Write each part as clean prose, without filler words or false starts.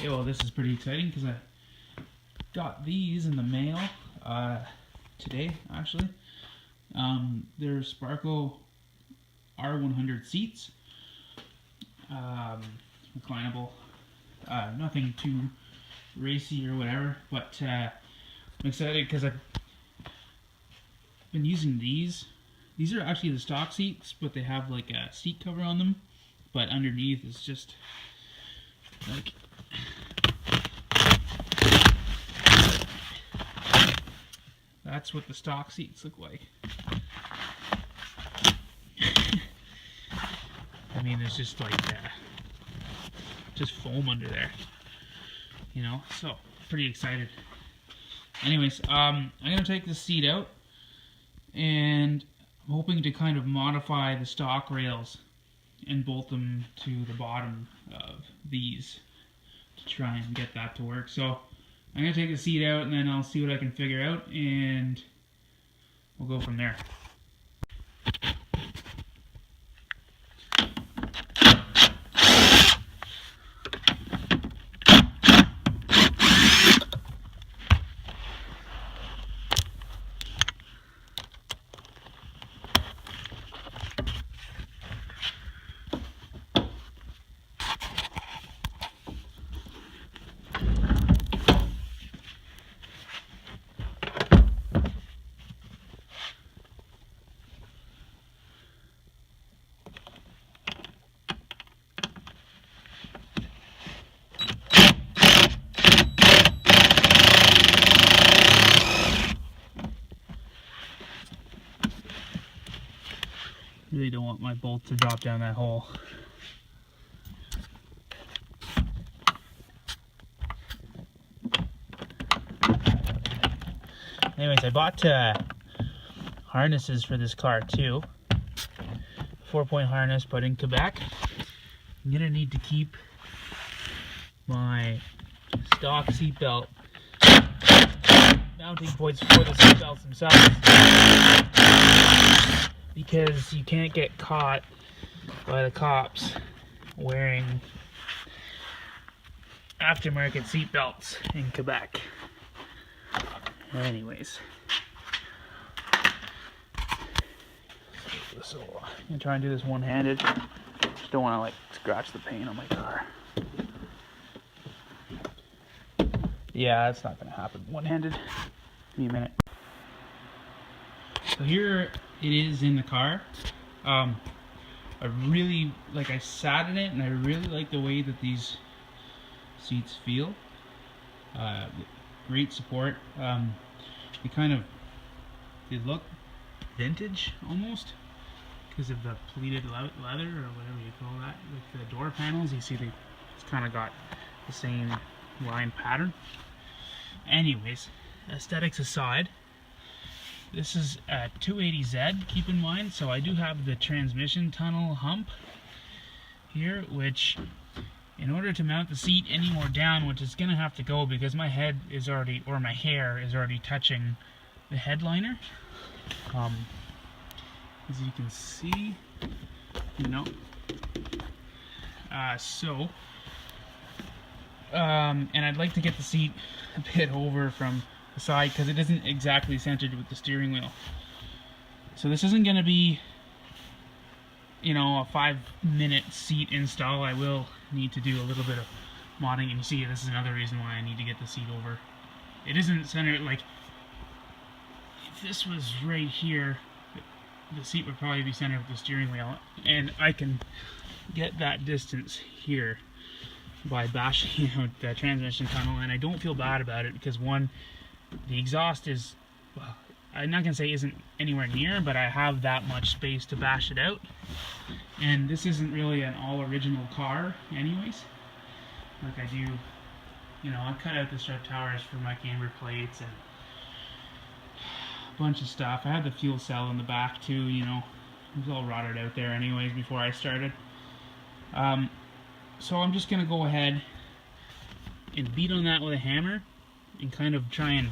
Okay, well, this is pretty exciting because I got these in the mail today, actually. They're Sparco R100 seats, reclinable, nothing too racy or whatever, but I'm excited because I've been using these. These are actually the stock seats, but they have like a seat cover on them, but underneath is just like that's what the stock seats look like. I mean, it's just like just foam under there, you know. So pretty excited. Anyways, I'm gonna take this seat out, and I'm hoping to kind of modify the stock rails and bolt them to the bottom of these to try and get that to work. So I'm going to take the seat out and then I'll see what I can figure out and we'll go from there. Really don't want my bolt to drop down that hole. Anyways, I bought harnesses for this car too. 4-point harness, but in Quebec, I'm gonna need to keep my stock seatbelt mounting points for the seatbelts themselves, because you can't get caught by the cops wearing aftermarket seatbelts in Quebec. Anyways, so I'm gonna try and do this one-handed. Just don't want to like scratch the paint on my car. Yeah, that's not gonna happen one-handed. Give me a minute. So here it is in the car. I really I sat in it and I really like the way that these seats feel. Great support. They look vintage almost because of the pleated leather or whatever you call that. With the door panels, you see it's kind of got the same line pattern. Anyways, aesthetics aside, this is a 280Z, keep in mind, so I do have the transmission tunnel hump here, which in order to mount the seat any more down, which is gonna have to go because my head is already, or my hair is already touching the headliner. As you can see, you know. And I'd like to get the seat a bit over from the side because it isn't exactly centered with the steering wheel. So this isn't gonna be, you know, a 5-minute seat install. I will need to do a little bit of modding, and you see this is another reason why I need to get the seat over. It isn't centered, like if this was right here, the seat would probably be centered with the steering wheel, and I can get that distance here by bashing out the transmission tunnel, and I don't feel bad about it because one, the exhaust is, well, I'm not gonna say isn't anywhere near, but I have that much space to bash it out. And this isn't really an all original car anyways. Like I do, you know, I cut out the strut towers for my camber plates and a bunch of stuff. I had the fuel cell in the back too, you know. It was all rotted out there anyways before I started. So I'm just gonna go ahead and beat on that with a hammer and kind of try and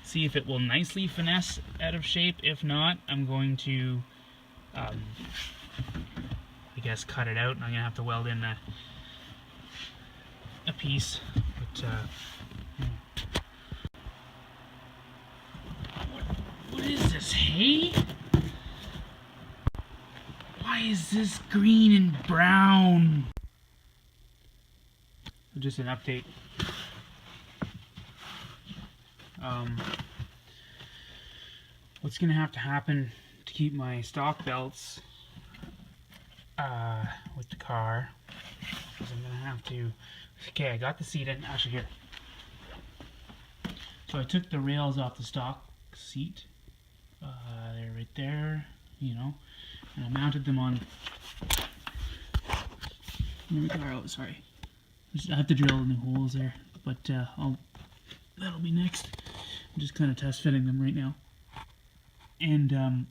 see if it will nicely finesse out of shape. If not, I'm going to I guess cut it out, and I'm gonna have to weld in a piece, but what is this, hay? Why is this green and brown? Just an update. What's gonna have to happen to keep my stock belts with the car is I'm gonna have to. Okay, I got the seat in. Actually, here. So I took the rails off the stock seat. They're right there, you know, and I mounted them on. Oh, sorry. I have to drill new holes there, but that'll be next. I'm just kind of test fitting them right now. And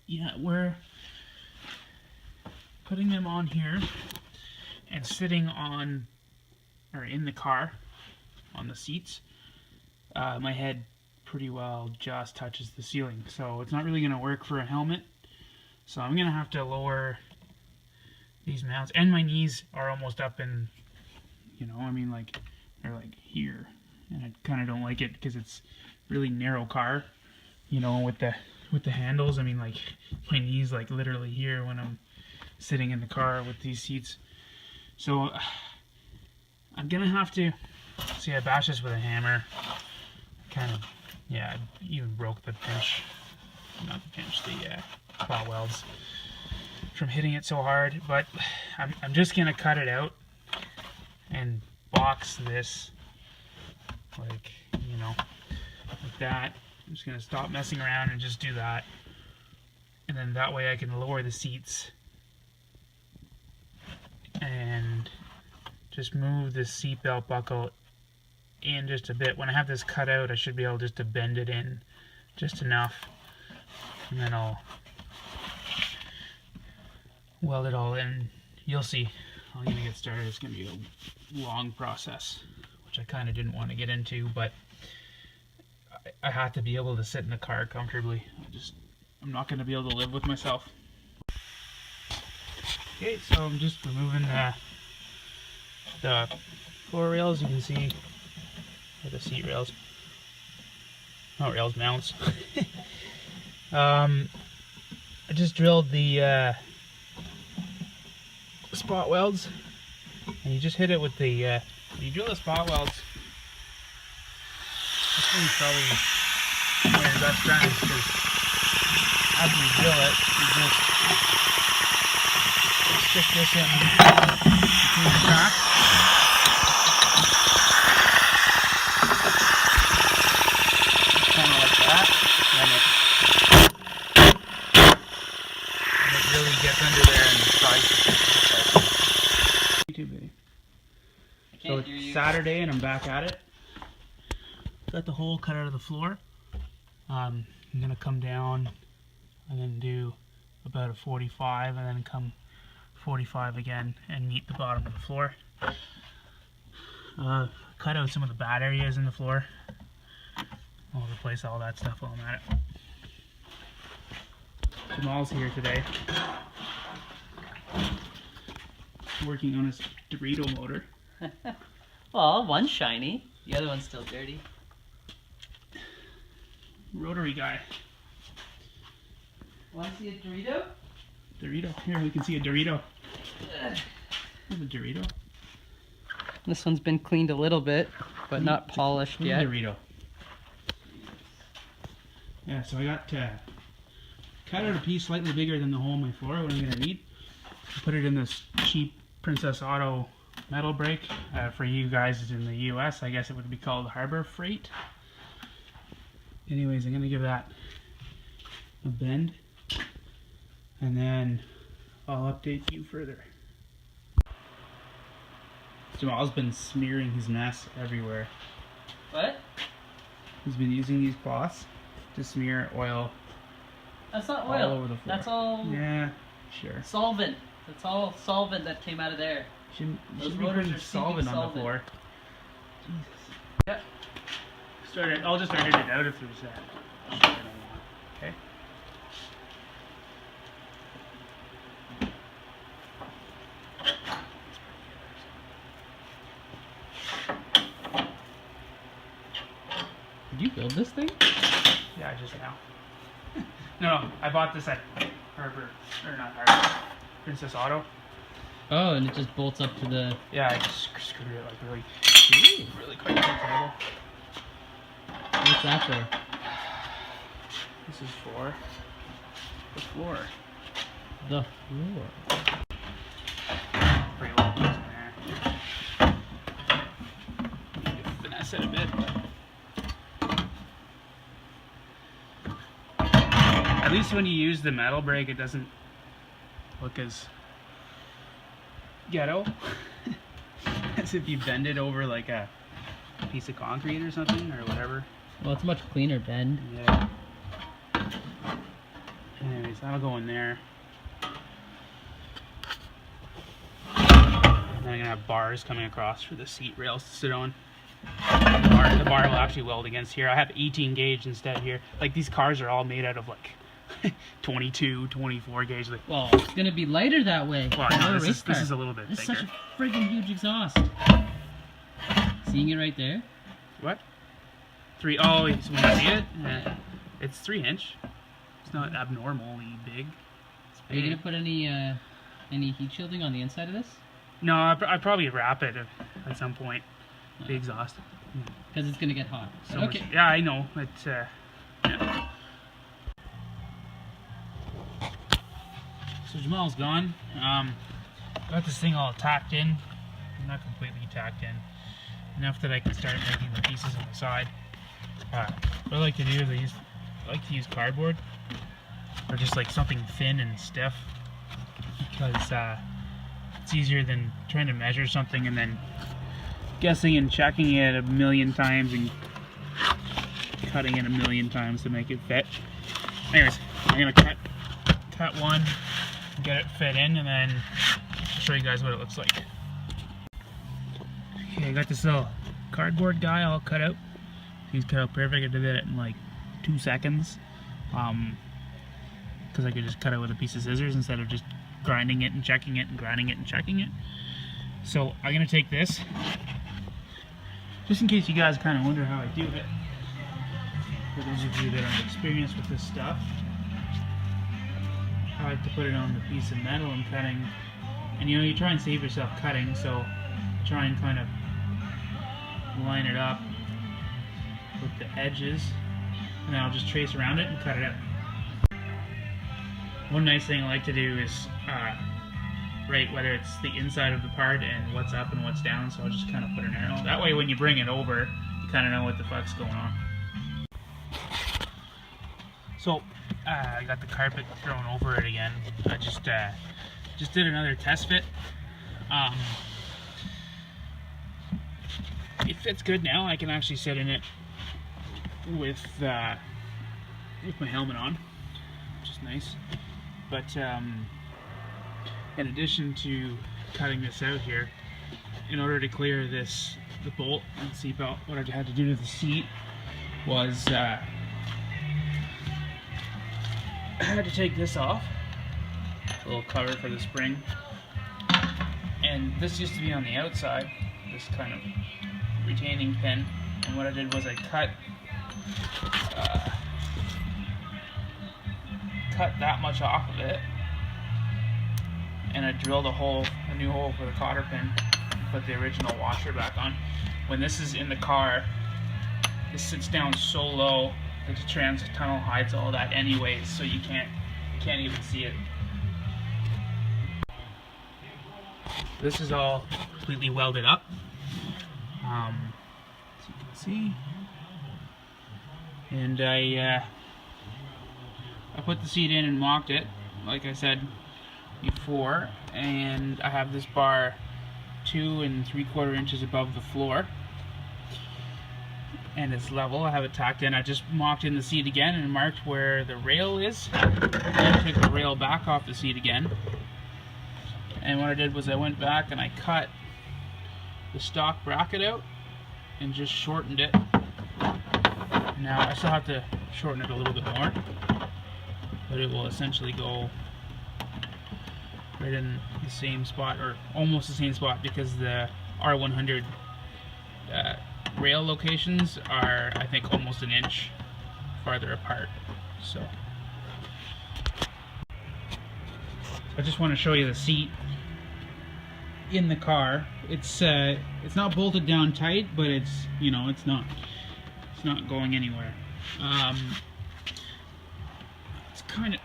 yeah, we're putting them on here and sitting on, or in the car, on the seats. My head pretty well just touches the ceiling, so it's not really going to work for a helmet. So I'm going to have to lower these mounts, and my knees are almost up in, you know, I mean, like, they're like here, and I kind of don't like it because it's really narrow car, you know, with the handles. I mean, like, my knees like literally here when I'm sitting in the car with these seats. So I'm gonna have to see. I bashed this with a hammer, kind of, yeah, I even broke the pinch, not the pinch, the spot welds from hitting it so hard. But I'm just gonna cut it out and box this, like, you know, like that. I'm just gonna stop messing around and just do that, and then that way I can lower the seats and just move the seatbelt buckle in just a bit. When I have this cut out, I should be able just to bend it in just enough, and then I'll weld it all in. You'll see. I'm gonna get started. It's gonna be a long process, which I kind of didn't want to get into, but I have to be able to sit in the car comfortably. I'm not gonna be able to live with myself. Okay, so I'm just removing the floor rails. You can see, or the seat rails. Not rails, mounts. I just drilled the spot welds, and you just hit it with the when you drill the spot welds, this one's probably one of your best friends, because after you drill it, you just stick this in between the cracks. Kind of like that, and it really gets under there and slices. YouTube video. So it's Saturday and I'm back at it. Got the hole cut out of the floor. I'm gonna come down and then do about a 45 and then come 45 again and meet the bottom of the floor. Cut out some of the bad areas in the floor. I'll replace all that stuff while I'm at it. Jamal's here today, working on his Dorito motor. Well, one's shiny, the other one's still dirty. Rotary guy. Want to see a Dorito? Dorito. Here, we can see a Dorito. There's a Dorito. This one's been cleaned a little bit, but not polished yet. Dorito. Yeah, so I got cut out a piece slightly bigger than the hole in my floor, what I'm going to need. Put it in this cheap Princess Auto metal brake. For you guys in the US, I guess it would be called Harbor Freight. Anyways, I'm going to give that a bend, and then I'll update you further. Jamal's been smearing his mess everywhere. What? He's been using these cloths to smear oil. That's not oil. All over the floor. That's all. Yeah, sure. Solvent. That's all solvent that came out of there. Shouldn't Those be motors putting are solvent on solvent. the floor. Jesus. Yep. I'll just edit it out if there's shit I don't want. Okay. Did you build this thing? Yeah, just now. No, I bought this at Harbor, or not Harbor, Princess Auto. Oh, and it just bolts up to the... Yeah, I just screwed it like really quick on the table. What's that for? This is for the floor. The floor. Pretty little piece in there. Finesse it a bit. At least when you use the metal brake, it doesn't look as ghetto as if you bend it over like a piece of concrete or something or whatever. Well, it's a much cleaner bend. Yeah. Anyways, that'll go in there. And then I'm gonna have bars coming across for the seat rails to sit on. The bar will actually weld against here. I have 18 gauge instead here. Like, these cars are all made out of like 22, 24 gauge. Like, Well, it's gonna be lighter that way. well, no, this is a little bit This is bigger. such a friggin' huge exhaust. Seeing it right there? What? Oh, so when you see it, it's 3-inch. It's not abnormally big. It's Are you big. gonna put any heat shielding on the inside of this? No, I'd probably wrap it at some point. The exhaust. Because it's gonna get hot. So Okay. much, yeah, I know. It's yeah. So Jamal's gone. Got this thing all tacked in. Not completely tacked in. Enough that I can start making the pieces on the side. What I like to do is I like to use cardboard, or just like something thin and stiff, because it's easier than trying to measure something and then guessing and checking it a million times and cutting it a million times to make it fit. Anyways, I'm gonna cut one, get it fit in, and then I'll show you guys what it looks like. Okay, I got this little cardboard guy all cut out. He's cut out perfect. I did it in like 2 seconds. Because I could just cut it with a piece of scissors instead of just grinding it and checking it and grinding it and checking it. So I'm gonna take this, just in case you guys kind of wonder how I do it. For those of you that aren't experienced with this stuff, I like to put it on the piece of metal I'm cutting. And you try and save yourself cutting, so try and kind of line it up with the edges, and then I'll just trace around it and cut it out. One nice thing I like to do is rate whether it's the inside of the part and what's up and what's down, so I'll just kind of put an arrow. That way when you bring it over, you kind of know what the fuck's going on. So I got the carpet thrown over it again. I just did another test fit. It fits good now. I can actually sit in it with my helmet on, which is nice. But in addition to cutting this out here, in order to clear the bolt and seat belt, what I had to do to the seat was I had to take this off, a little cover for the spring, and this used to be on the outside, this kind of retaining pin, and what I did was I cut that much off of it, and I drilled a new hole for the cotter pin, and put the original washer back on. When this is in the car, this sits down so low that the trans tunnel hides all that anyways, so you can't even see it. This is all completely welded up, as you can see, and I put the seat in and mocked it, like I said before, and I have this bar 2 3/4 inches above the floor, and it's level. I have it tacked in. I just mocked in the seat again and marked where the rail is, and took the rail back off the seat again. And what I did was I went back and I cut the stock bracket out and just shortened it. Now I still have to shorten it a little bit more, but it will essentially go right in the same spot, or almost the same spot, because the R100 rail locations are, I think, almost an inch farther apart. So I just want to show you the seat in the car. It's not bolted down tight, but it's, you know, it's not going anywhere. It's kind of,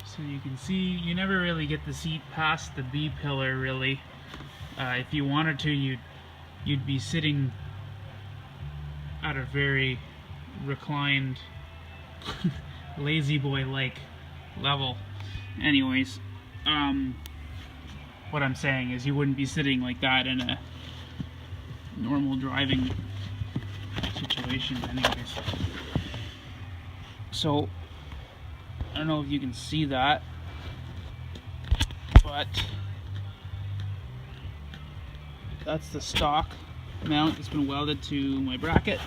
so you can see you never really get the seat past the B pillar really. If you wanted to, you'd be sitting at a very reclined lazy boy like level. Anyways, what I'm saying is you wouldn't be sitting like that in a normal driving situation anyways. So I don't know if you can see that, but that's the stock mount that's been welded to my bracket.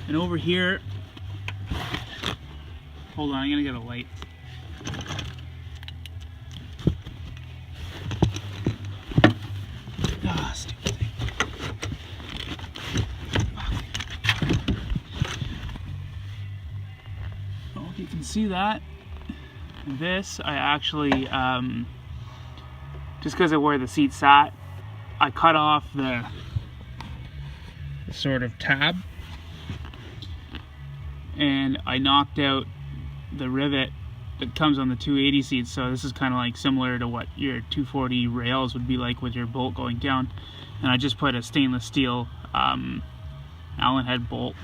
And over here, hold on, I'm gonna get a light. Ah, stupid thing. Oh, you can see that. This, I actually, just because of where the seat sat, I cut off the sort of tab, and I knocked out the rivet that comes on the 280 seats. So this is kind of like similar to what your 240 rails would be like with your bolt going down. And I just put a stainless steel Allen head bolt,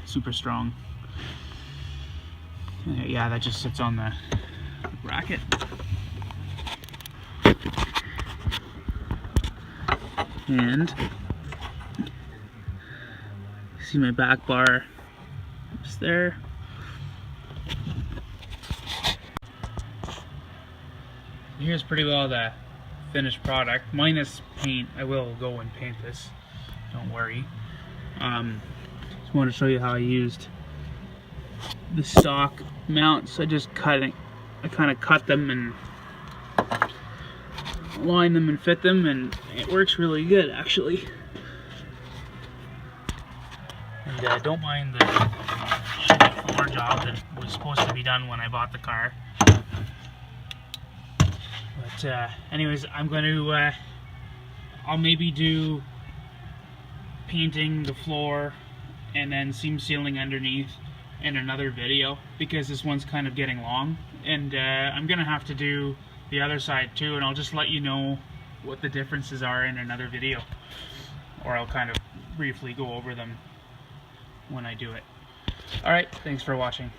super strong. Yeah, that just sits on the bracket. And see my back bar just there. Here's pretty well the finished product, minus paint. I will go and paint this, don't worry. Just want to show you how I used the stock mounts. I kind of cut them and line them and fit them, and it works really good actually. And don't mind the floor job that was supposed to be done when I bought the car. But anyways, I'm going to I'll maybe do painting the floor and then seam sealing underneath in another video, because this one's kind of getting long, and I'm gonna have to do the other side too, and I'll just let you know what the differences are in another video, or I'll kind of briefly go over them when I do it. Alright, thanks for watching.